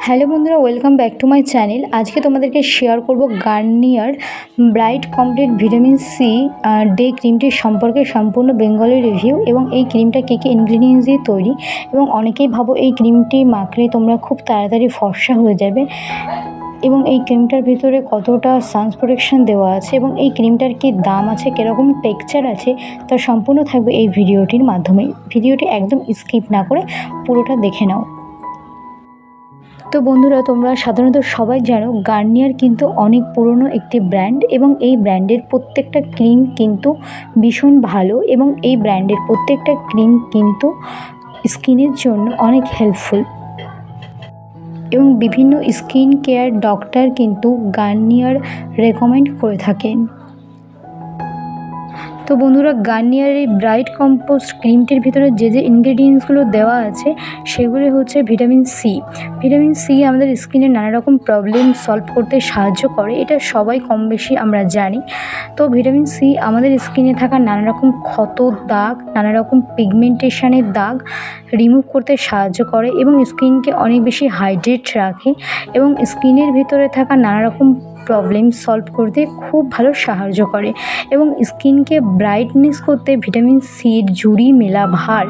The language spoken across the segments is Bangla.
হ্যালো বন্ধুরা, welcome back to my channel. আজকে তোমাদেরকে শেয়ার করব Garnier bright complete vitamin C day ক্রিমটির সম্পর্কে সম্পূর্ণ বেঙ্গলি রিভিউ এবং এই ক্রিমটা কী কী ইনগ্রিডিয়েন্টস দিয়ে তৈরি। এবং অনেকেই ভাবো এই ক্রিমটি মাখলে তোমরা খুব তাড়াতাড়ি ফর্সা হয়ে যাবে, এবং এই ক্রিমটার ভিতরে কতটা সান প্রোটেকশন দেওয়া আছে এবং এই ক্রিমটার কী দাম আছে, কীরকম টেক্সচার আছে, তার সম্পূর্ণ থাকবে এই ভিডিওটির মাধ্যমে। ভিডিওটি একদম স্কিপ না করে পুরোটা দেখে নাও। তো বন্ধুরা, তোমরা সাধারণত সবাই জানো গার্নিয়ার কিন্তু অনেক পুরনো একটি ব্র্যান্ড এবং এই ব্র্যান্ডের প্রত্যেকটা ক্রিম কিন্তু ভীষণ ভালো এবং এই ব্র্যান্ডের প্রত্যেকটা ক্রিম কিন্তু স্কিনের জন্য অনেক হেল্পফুল এবং বিভিন্ন স্কিন কেয়ার ডক্টর কিন্তু গার্নিয়ার রেকমেন্ড করে থাকেন। তো বন্ধুরা, গার্নিয়ার এই ব্রাইট কম্পোস্ট ক্রিমটির ভিতরে যে ইনগ্রিডিয়েন্টসগুলো দেওয়া আছে সেগুলি হচ্ছে ভিটামিন সি। ভিটামিন সি আমাদের স্কিনের নানা রকম প্রবলেম সলভ করতে সাহায্য করে, এটা সবাই কম বেশি আমরা জানি। তো ভিটামিন সি আমাদের স্কিনে থাকা নানা রকম ক্ষত, দাগ, নানা রকম পিগমেন্টেশনের দাগ রিমুভ করতে সাহায্য করে এবং স্কিনকে অনেক বেশি হাইড্রেট রাখে এবং স্কিনের ভিতরে থাকা নানা রকম প্রবলেম সলভ করতে খুব ভালো সাহায্য করে এবং স্কিনকে ব্রাইটনেস করতে ভিটামিন সির জুড়ি মেলা ভার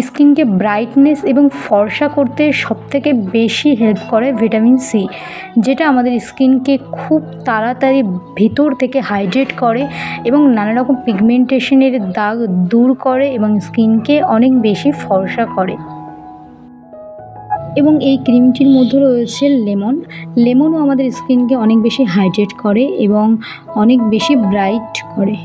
স্কিনকে ব্রাইটনেস এবং ফর্সা করতে সবথেকে বেশি হেল্প করে ভিটামিন সি, যেটা আমাদের স্কিনকে খুব তাড়াতাড়ি ভিতর থেকে হাইড্রেট করে এবং নানা রকম পিগমেন্টেশনের দাগ দূর করে এবং স্কিনকে অনেক বেশি ফর্সা করে। এবং এই ক্রিমটির মধ্যে রয়েছে লেমনও আমাদের স্কিনকে অনেক বেশি হাইড্রেট করে এবং অনেক বেশি ব্রাইট করে।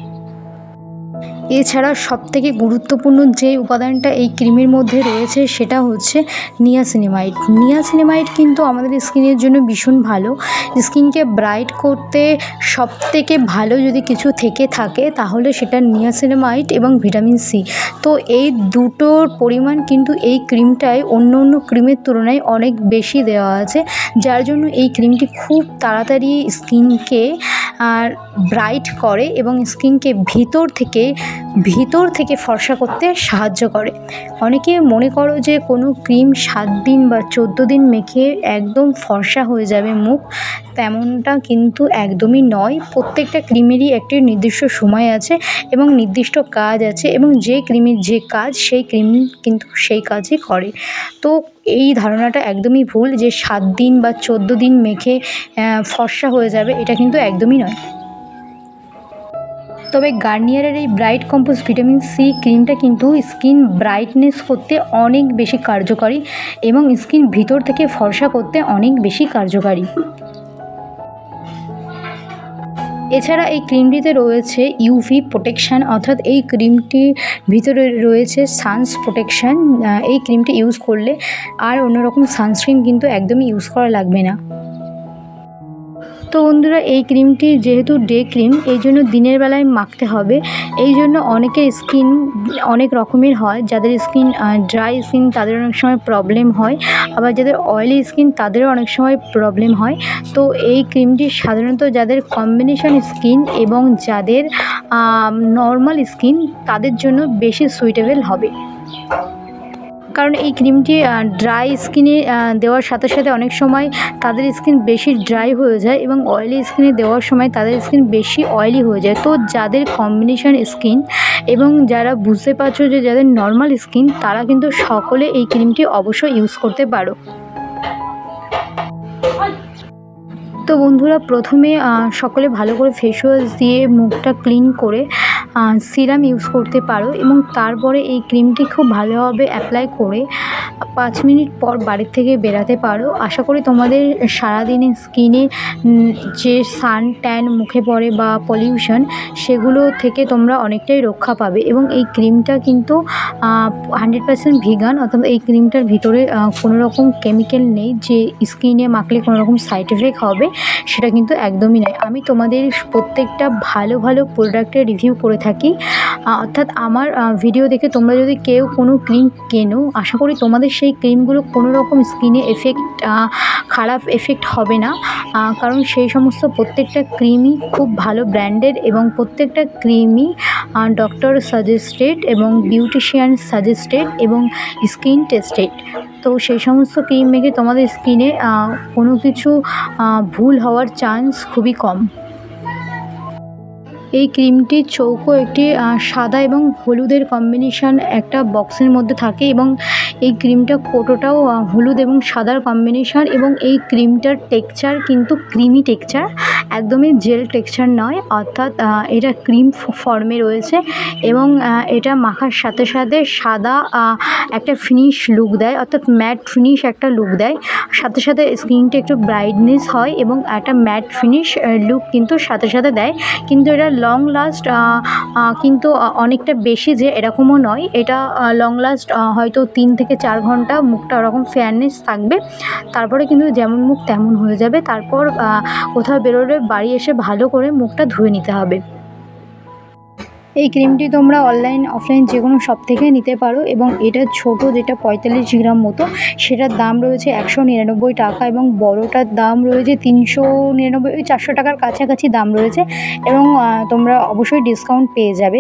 এছাড়া সবথেকে গুরুত্বপূর্ণ যে উপাদানটা এই ক্রিমের মধ্যে রয়েছে সেটা হচ্ছে নিয়াসিনামাইড। নিয়াসিনামাইড কিন্তু আমাদের স্কিনের জন্য ভীষণ ভালো। স্কিনকে ব্রাইট করতে সবথেকে ভালো যদি কিছু থেকে থাকে তাহলে সেটা নিয়াসিনামাইড এবং ভিটামিন সি। তো এই দুটোর পরিমাণ কিন্তু এই ক্রিমটায় অন্য ক্রিমের তুলনায় অনেক বেশি দেওয়া আছে, যার জন্য এই ক্রিমটি খুব তাড়াতাড়ি স্কিনকে ব্রাইট করে এবং স্কিনকে ভিতর থেকে ফর্সা করতে সাহায্য করে। অনেকে মনে করো যে কোনো ক্রিম 7 দিন বা 14 দিন মেখে একদম ফর্সা হয়ে যাবে মুখ, তেমনটা কিন্তু একদমই নয়। প্রত্যেকটা ক্রিমেরই একটি নির্দিষ্ট সময় আছে এবং নির্দিষ্ট কাজ আছে এবং যে ক্রিমের যে কাজ সেই ক্রিম কিন্তু সেই কাজই করে। তো এই ধারণাটা একদমই ভুল যে 7 দিন বা 14 দিন মেখে ফর্সা হয়ে যাবে, এটা কিন্তু একদমই নয়। তবে গার্নিয়ারের এই ব্রাইট কম্পোস্ট ভিটামিন সি ক্রিমটা কিন্তু স্কিন ব্রাইটনেস করতে অনেক বেশি কার্যকারী এবং স্কিন ভিতর থেকে ফর্সা করতে অনেক বেশি কার্যকারী। এছাড়া এই ক্রিমটিতে রয়েছে ইউভি প্রোটেকশান, অর্থাৎ এই ক্রিমটির ভিতরে রয়েছে সানস প্রোটেকশান। এই ক্রিমটি ইউজ করলে আর অন্যরকম সানস্ক্রিন কিন্তু একদমই ইউজ করা লাগবে না। তো বন্ধুরা, এই ক্রিমটি যেহেতু ডে ক্রিম, এই জন্য দিনের বেলায় মাখতে হবে। এই জন্য অনেকের স্কিন অনেক রকমের হয়, যাদের স্কিন ড্রাই স্কিন তাদের অনেক সময় প্রবলেম হয়, আবার যাদের অয়েলি স্কিন তাদেরও অনেক সময় প্রবলেম হয়। তো এই ক্রিমটি সাধারণত যাদের কম্বিনেশন স্কিন এবং যাদের নর্মাল স্কিন তাদের জন্য বেশি সুইটেবল হবে, কারণ এই ক্রিমটি ড্রাই স্কিনে দেওয়ার সাথে সাথে অনেক সময় তাদের স্কিন বেশি ড্রাই হয়ে যায় এবং অয়েলি স্কিনে দেওয়ার সময় তাদের স্কিন বেশি অয়েলি হয়ে যায়। তো যাদের কম্বিনেশন স্কিন এবং যারা বুঝতে পারছো যে যাদের নর্মাল স্কিন, তারা কিন্তু সকলে এই ক্রিমটি অবশ্যই ইউজ করতে পারো। তো বন্ধুরা, প্রথমে সকলে ভালো করে ফেস ওয়াশ দিয়ে মুখটা ক্লিন করে সিরাম ইউজ করতে পারো এবং তারপরে এই ক্রিমটি খুব ভালোভাবে অ্যাপ্লাই করে 5 মিনিট পর বাড়ির থেকে বেরাতে পারো। আশা করি তোমাদের সারাদিনে স্কিনে যে সান ট্যান মুখে পড়ে বা পলিউশন, সেগুলো থেকে তোমরা অনেকটাই রক্ষা পাবে এবং এই ক্রিমটা কিন্তু 100% ভিগান, অর্থাৎ এই ক্রিমটার ভিতরে কোনো রকম কেমিক্যাল নেই যে স্কিনে মাখলে কোনো রকম সাইড এফেক্ট হবে, সেটা কিন্তু একদমই নয়। আমি তোমাদের প্রত্যেকটা ভালো প্রোডাক্টের রিভিউ করে থাকি, অর্থাৎ আমার ভিডিও দেখে তোমরা যদি কেউ কোনো ক্রিম কেনো, আশা করি তোমাদের সেই সেই ক্রিমগুলো কোনো রকম স্কিনে খারাপ এফেক্ট হবে না, কারণ সেই সমস্ত প্রত্যেকটা ক্রিমই খুব ভালো ব্র্যান্ডের এবং প্রত্যেকটা ক্রিমই ডক্টর সাজেস্টেড এবং বিউটিশিয়ান সাজেস্টেড এবং স্কিন টেস্টেড। তো সেই সমস্ত ক্রিম মেখে তোমাদের স্কিনে কোনো কিছু ভুল হওয়ার চান্স খুবই কম। এই ক্রিমটি চৌকো একটি সাদা এবং হলুদের কম্বিনেশন একটা বক্সের মধ্যে থাকে এবং এই ক্রিমটা কোটোটাও হলুদ এবং সাদার কম্বিনেশন এবং এই ক্রিমটার টেক্সচার কিন্তু ক্রিমি টেক্সচার, একদমই জেল টেক্সচার নয়, অর্থাৎ এটা ক্রিম ফর্মে রয়েছে এবং এটা মাখার সাথে সাথে সাদা একটা ফিনিশ লুক দেয়, অর্থাৎ ম্যাট ফিনিশ একটা লুক দেয়, সাথে সাথে স্কিনটা একটু ব্রাইটনেস হয় এবং একটা ম্যাট ফিনিশ লুক কিন্তু সাথে সাথে দেয়। কিন্তু এটা লং লাস্ট কিন্তু অনেকটা বেশি যে এরকমও নয়, এটা লং লাস্ট হয়তো 3 থেকে 4 ঘন্টা মুখটা ওরকম ফেয়ারনেস থাকবে, তারপরে কিন্তু যেমন মুখ তেমন হয়ে যাবে। তারপর কোথাও বেরোলে বাড়ি এসে ভালো করে মুখটা ধুয়ে নিতে হবে। এই ক্রিমটি তোমরা অনলাইন অফলাইন যে কোনো শপ থেকে নিতে পারো এবং এটা ছোট যেটা 45 গ্রাম মতো সেটার দাম রয়েছে 199 টাকা এবং বড়টার দাম রয়েছে 399, ওই 400 টাকার কাছাকাছি দাম রয়েছে এবং তোমরা অবশ্যই ডিসকাউন্ট পেয়ে যাবে,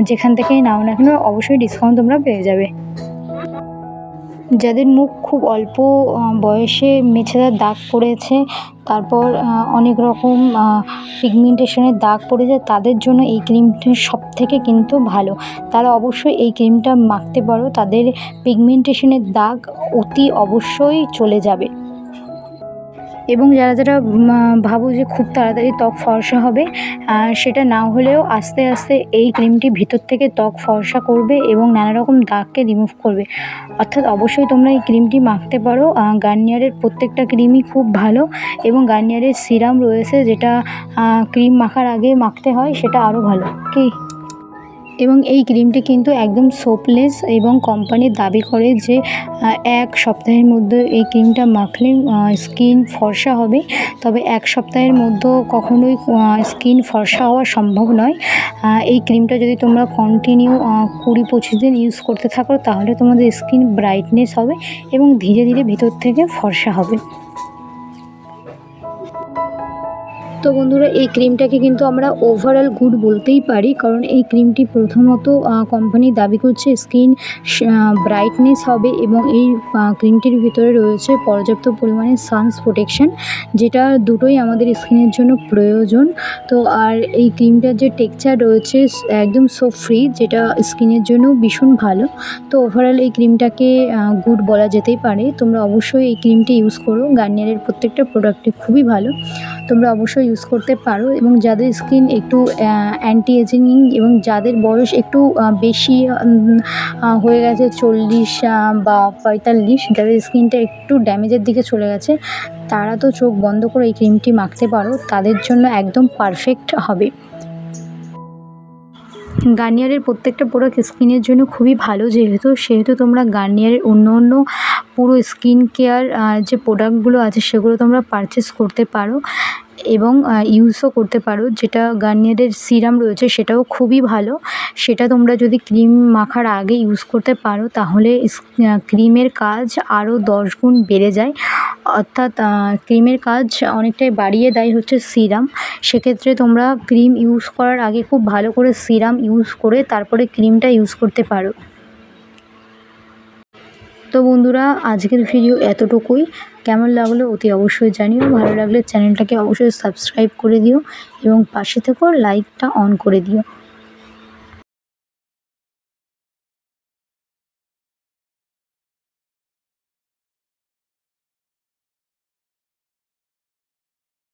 যেখান থেকেই নাও না কেন অবশ্যই ডিসকাউন্ট তোমরা পেয়ে যাবে। যাদের মুখ খুব অল্প বয়সে মেছেদার দাগ পড়েছে, তারপর অনেক রকম পিগমেন্টেশনের দাগ পড়ে যায়, তাদের জন্য এই ক্রিমটি সবথেকে কিন্তু ভালো। তারা অবশ্যই এই ক্রিমটা মাখতে পারো, তাদের পিগমেন্টেশনের দাগ অতি অবশ্যই চলে যাবে। এবং যারা ভাবো যে খুব তাড়াতাড়ি ত্বক ফর্সা হবে, সেটা না হলেও আস্তে আস্তে এই ক্রিমটি ভিতর থেকে ত্বক ফর্সা করবে এবং নানা রকম দাগকে রিমুভ করবে। অর্থাৎ অবশ্যই তোমরা এই ক্রিমটি মাখতে পারো। গার্নিয়ারের প্রত্যেকটা ক্রিমই খুব ভালো এবং গার্নিয়ারের সিরাম রয়েছে যেটা ক্রিম মাখার আগে মাখতে হয়, সেটা আরও ভালো কি। এবং এই ক্রিমটি কিন্তু একদম সোপলেস এবং কোম্পানি দাবি করে যে 1 সপ্তাহের মধ্যে এই ক্রিমটা মাখলে স্কিন ফর্সা হবে, তবে 1 সপ্তাহের মধ্যে কখনোই স্কিন ফর্সা হওয়া সম্ভব নয়। এই ক্রিমটা যদি তোমরা কন্টিনিউ 20-25 দিন ইউজ করতে থাকো তাহলে তোমাদের স্কিন ব্রাইটনেস হবে এবং ধীরে ধীরে ভিতর থেকে ফর্সা হবে। তো বন্ধুরা, এই ক্রিমটাকে কিন্তু আমরা ওভারঅল গুড বলতেই পারি, কারণ এই ক্রিমটি প্রথমত কোম্পানি দাবি করছে স্কিন ব্রাইটনেস হবে এবং এই ক্রিমটির ভিতরে রয়েছে পর্যাপ্ত পরিমাণে সানস প্রোটেকশন, যেটা দুটোই আমাদের স্কিনের জন্য প্রয়োজন। তো আর এই ক্রিমটার যে টেক্সচার রয়েছে একদম সোপ ফ্রি, যেটা স্কিনের জন্য ভীষণ ভালো। তো ওভারঅল এই ক্রিমটাকে গুড বলা যেতেই পারে। তোমরা অবশ্যই এই ক্রিমটি ইউজ করো, গার্নিয়ারের প্রত্যেকটা প্রোডাক্টই খুবই ভালো, তোমরা অবশ্যই ইউজ করতে পারো। এবং যাদের স্কিন একটু অ্যান্টি এজিং এবং যাদের বয়স একটু বেশি হয়ে গেছে 40 বা 45, যাদের স্কিনটা একটু ড্যামেজের দিকে চলে গেছে, তারা তো চোখ বন্ধ করে এই ক্রিমটি মাখতে পারো, তাদের জন্য একদম পারফেক্ট হবে। গার্নিয়ারের প্রত্যেকটা প্রোডাক্ট স্কিনের জন্য খুবই ভালো, সেহেতু তোমরা গার্নিয়ারের অন্য পুরো স্কিন কেয়ার যে প্রোডাক্টগুলো আছে সেগুলো তোমরা পারচেস করতে পারো এবং ইউজও করতে পারো। যেটা গার্নিয়ারের সিরাম রয়েছে সেটাও খুবই ভালো, সেটা তোমরা যদি ক্রিম মাখার আগে ইউজ করতে পারো তাহলে ক্রিমের কাজ আরও 10 গুণ বেড়ে যায়, অর্থাৎ ক্রিমের কাজ অনেকটাই বাড়িয়ে দেয় হচ্ছে সিরাম। সেক্ষেত্রে তোমরা ক্রিম ইউজ করার আগে খুব ভালো করে সিরাম ইউজ করে তারপরে ক্রিমটা ইউজ করতে পারো। তো বন্ধুরা, আজকের ভিডিও এতটুকুই। কেমন লাগলো অতি অবশ্যই জানিও, ভালো লাগলে চ্যানেলটাকে অবশ্যই সাবস্ক্রাইব করে দিও এবং পাশে থেকেও লাইকটা অন করে দিও।